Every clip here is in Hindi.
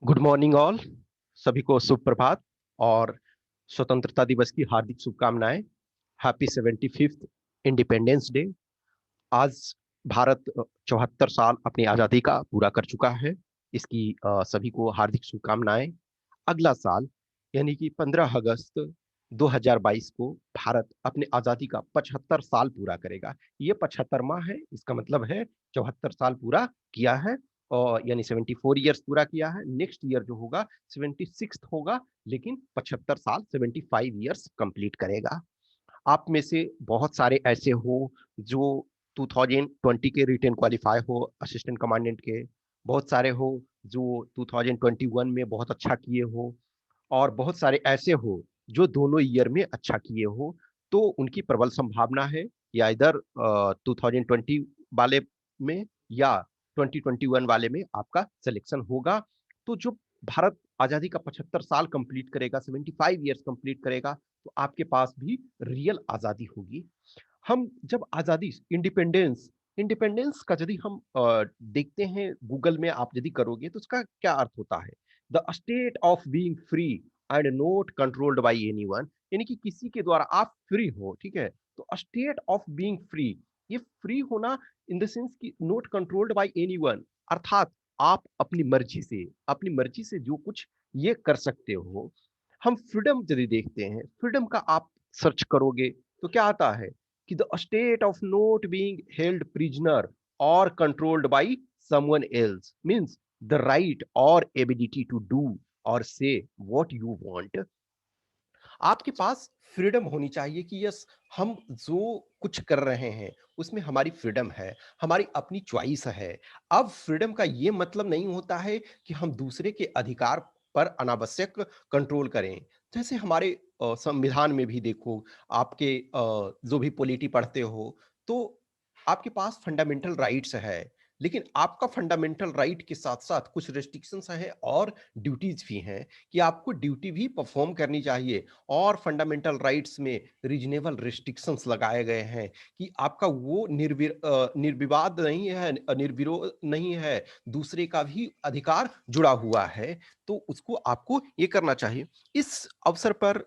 Good morning all. सभी को सुप्रभात और स्वतंत्रता दिवस की हार्दिक शुभकामनाएं। Happy 75th independence day. आज भारत 74 साल अपनी आज़ादी का पूरा कर चुका है। इसकी सभी को हार्दिक शुभकामनाएं। अगला साल यानी कि 15 अगस्त 2022 को भारत अपने आज़ादी का 75 साल पूरा करेगा। ये 75वां है, इसका मतलब है 74 साल पूरा किया है और यानी 74 ईयर्स पूरा किया है। नेक्स्ट ईयर जो होगा 76 होगा, लेकिन 75 साल 75 ईयर्स कंप्लीट करेगा। आप में से बहुत सारे ऐसे हो जो 2020 के रिटेन क्वालिफाई हो असिस्टेंट कमांडेंट के, बहुत सारे हो जो 2021 में बहुत अच्छा किए हो, और बहुत सारे ऐसे हो जो दोनों ईयर में अच्छा किए हो। तो उनकी प्रबल संभावना है या इधर 2020 वाले में या 2021 वाले में आपका सिलेक्शन होगा। तो जो भारत आजादी का 75 साल कंप्लीट करेगा, 75 ईयर्स कंप्लीट करेगा, तो आपके पास भी रियल आजादी होगी। हम जब आजादी इंडिपेंडेंस इंडिपेंडेंस का यदि हम देखते हैं, गूगल में आप यदि करोगे तो उसका क्या अर्थ होता है? The state of being free and not controlled by anyone. यानी कि किसी के द्वारा आप फ्री हो, ठीक है? तो स्टेट ऑफ बीइंग फ्री, ये फ्री होना इन द सेंस कि नॉट कंट्रोल्ड बाय एनीवन, अर्थात आप अपनी मर्जी से जो कुछ ये कर सकते हो। हम फ्रीडम यदि देखते हैं, फ्रीडम का आप सर्च करोगे तो क्या आता है कि the state of not being held prisoner और controlled by someone else means the right और एबिलिटी टू डू और से व्हाट यू वांट। आपके पास फ्रीडम होनी चाहिए कि यस, हम जो कुछ कर रहे हैं उसमें हमारी फ्रीडम है, हमारी अपनी चॉइस है। अब फ्रीडम का ये मतलब नहीं होता है कि हम दूसरे के अधिकार पर अनावश्यक कंट्रोल करें। जैसे हमारे संविधान में भी देखो, आपके जो भी पॉलिटी पढ़ते हो, तो आपके पास फंडामेंटल राइट्स है, लेकिन आपका फंडामेंटल राइट के साथ साथ कुछ रेस्ट्रिक्शंस हैं और ड्यूटीज भी हैं कि आपको ड्यूटी भी परफॉर्म करनी चाहिए। और फंडामेंटल राइट्स में रीजनेबल रिस्ट्रिक्शंस लगाए गए हैं कि आपका वो निर्विवाद नहीं है, निर्विरोध नहीं है, दूसरे का भी अधिकार जुड़ा हुआ है, तो उसको आपको ये करना चाहिए। इस अवसर पर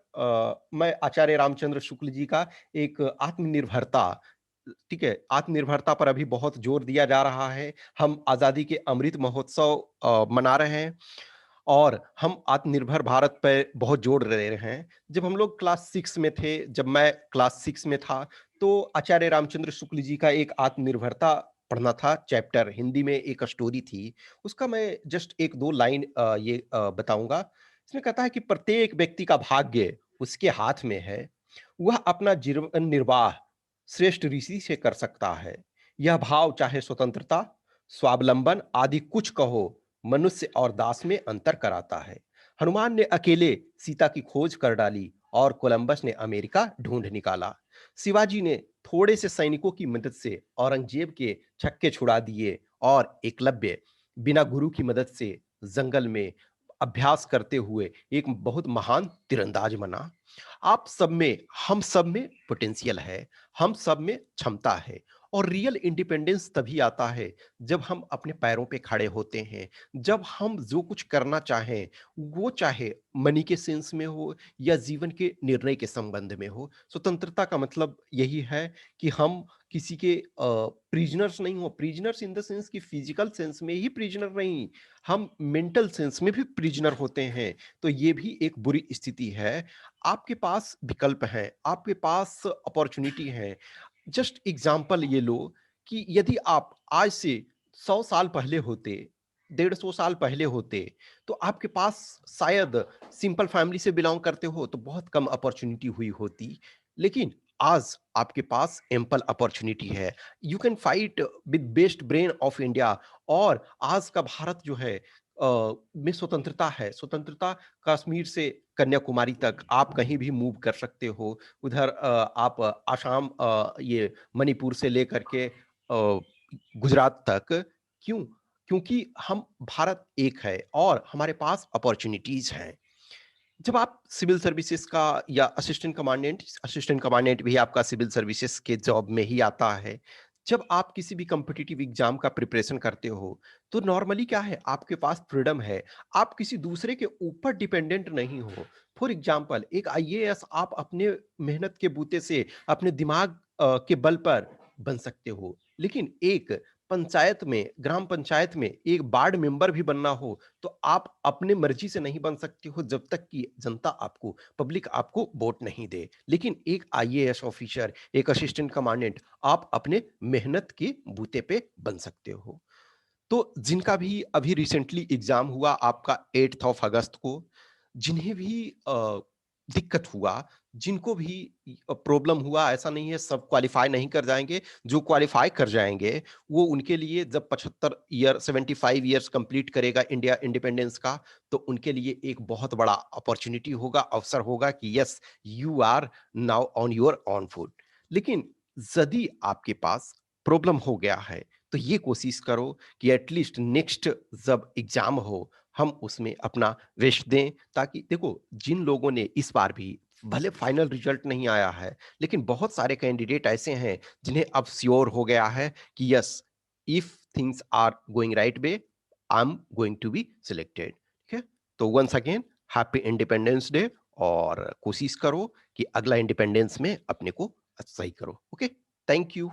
मैं आचार्य रामचंद्र शुक्ल जी का एक आत्मनिर्भरता, ठीक है, आत्मनिर्भरता पर अभी बहुत जोर दिया जा रहा है। हम आजादी के अमृत महोत्सव मना रहे हैं और हम आत्मनिर्भर भारत पे बहुत जोर दे रहे हैं। जब हम लोग क्लास 6 में थे, जब मैं क्लास 6 में था, तो आचार्य रामचंद्र शुक्ल जी का एक आत्मनिर्भरता पढ़ना था चैप्टर, हिंदी में एक स्टोरी थी। उसका मैं जस्ट 1-2 लाइन बताऊँगा। इसमें कहता है कि प्रत्येक व्यक्ति का भाग्य उसके हाथ में है। वह अपना जीवन निर्वाह श्रेष्ठ ऋषि से कर सकता है। यह भाव चाहे स्वतंत्रता, स्वावलंबन आदि कुछ कहो, मनुष्य और दास में अंतर कराता है। हनुमान ने अकेले सीता की खोज कर डाली और कोलंबस ने अमेरिका ढूंढ निकाला। शिवाजी ने थोड़े से सैनिकों की मदद से औरंगजेब के छक्के छुड़ा दिए और एकलव्य बिना गुरु की मदद से जंगल में अभ्यास करते हुए एक बहुत महान तीरंदाज बना। आप सब में, हम सब में पोटेंशियल है, हम सब में क्षमता है। और रियल इंडिपेंडेंस तभी आता है जब हम अपने पैरों पे खड़े होते हैं, जब हम जो कुछ करना चाहें, वो चाहे मनी के सेंस में हो या जीवन के निर्णय के संबंध में हो। स्वतंत्रता का मतलब यही है कि हम किसी के प्रिजनर्स नहीं हो, प्रिजनर्स इन द सेंस कि फिजिकल सेंस में ही प्रिजनर नहीं, हम मेंटल सेंस में भी प्रिजनर होते हैं। तो ये भी एक बुरी स्थिति है। आपके पास विकल्प हैं, आपके पास अपॉर्चुनिटी है। जस्ट एग्जांपल ये लो कि यदि आप आज से 100 साल पहले होते, 150 साल पहले होते, तो आपके पास शायद सिंपल फैमिली से बिलॉन्ग करते हो तो बहुत कम अपॉर्चुनिटी हुई होती। लेकिन आज आपके पास एम्पल अपॉर्चुनिटी है। You can fight with best brain of India. और आज का भारत जो है में स्वतंत्रता है, स्वतंत्रता कश्मीर से कन्याकुमारी तक आप कहीं भी मूव कर सकते हो। उधर आप आसाम, ये मणिपुर से लेकर के गुजरात तक। क्यों? क्योंकि हम भारत एक है और हमारे पास अपॉर्चुनिटीज हैं। जब आप सिविल सर्विसेज का या असिस्टेंट कमांडेंट भी आपका सिविल सर्विसेज के जॉब में ही आता है। जब आप किसी भी कॉम्पिटिटिव एग्जाम का प्रिपरेशन करते हो, तो नॉर्मली क्या है, आपके पास फ्रीडम है, आप किसी दूसरे के ऊपर डिपेंडेंट नहीं हो। फॉर एग्जाम्पल, एक आईएएस आप अपने मेहनत के बूते से, अपने दिमाग के बल पर बन सकते हो, लेकिन एक पंचायत में, ग्राम पंचायत में एक वार्ड मेंबर भी बनना हो, तो आप अपने मर्जी से नहीं बन सकते हो, जब तक कि जनता आपको, पब्लिक आपको वोट नहीं दे। लेकिन एक आईएएस ऑफिसर, एक असिस्टेंट कमांडेंट, आप अपने मेहनत के बूते पे बन सकते हो। तो जिनका भी अभी रिसेंटली एग्जाम हुआ आपका 8th ऑफ अगस्त को, जिन्हें भी दिक्कत हुआ, जिनको भी प्रॉब्लम हुआ, ऐसा नहीं है सब क्वालिफाई नहीं कर जाएँगे, जो क्वालिफाई कर जाएँगे, वो उनके लिए जब 75 ईयर 75 ईयर्स कंप्लीट करेगा इंडिया इंडिपेंडेंस का, तो उनके लिए एक बहुत बड़ा अपॉर्च्युनिटी होगा, अवसर होगा कि yes, you are now on your own foot. लेकिन यदि आपके पास प्रॉब्लम हो गया है, तो ये कोशिश करो कि एटलीस्ट नेक्स्ट जब एग्जाम हो, हम उसमें अपना बेस्ट दें, ताकि देखो, जिन लोगों ने इस बार भी, भले फाइनल रिजल्ट नहीं आया है, लेकिन बहुत सारे कैंडिडेट ऐसे हैं जिन्हें अब श्योर हो गया है कि yes, if things are going right way, I am going to be selected. ठीक है? तो once again happy independence day, और कोशिश करो कि अगला इंडिपेंडेंस में अपने को सही करो। Okay, thank you.